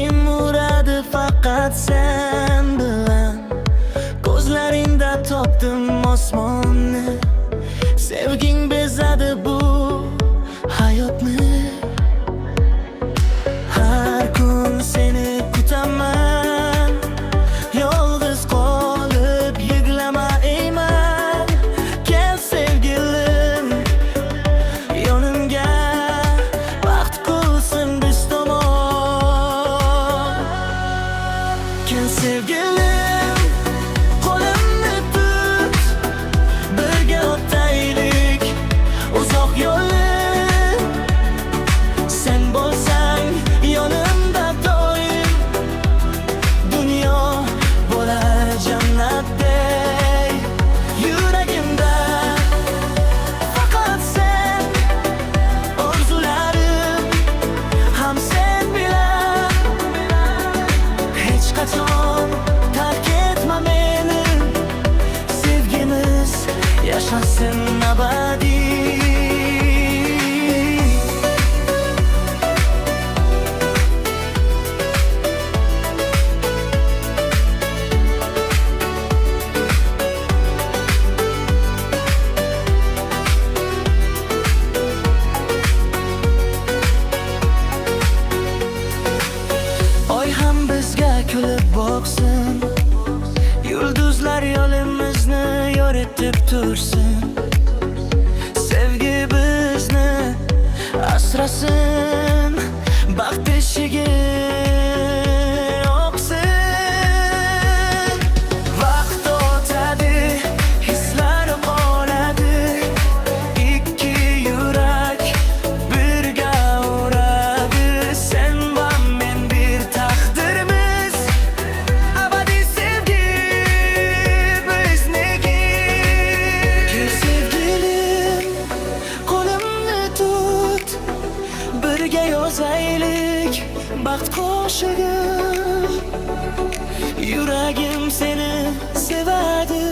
Yuragim uradi faqat sen bilan. Ko'zlaringda topdim osmonni. Sevging bezadi bu hayotni. Har kun seni kutaman. Yolg'iz qolib yig'lamayman. Kel sevgilim yonimga, baxt qilsin biz tomon. Kel sevgilim qo'limni tut, birga o'taylik uzoq yo'lni. Sen bo'lsang yonimda doim, dunyo bo'lar jannatdek. Yuragimda faqat sen, orzularim ham sen bilan. Hech qachon tark etma meni, sevgimiz yashasin abadiy. Oy ham bizga kulib boqsin, yulduzlar yo'limizni yoritib tursin. Sevgi bizni asrasin, baxt eshigi oqsin. Vaqt o'tadi, hislar qoladi, ikki yurak birga uradi. Sen va men bir taqdirmiz, abadiy sevgi bizniki. Kel sevgilim qo'limni tut, birga yozaylik baxt qo'shig'in. Yuragim seni sevadi,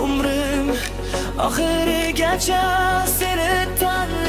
umrim oxirigacha seni tanlaydi.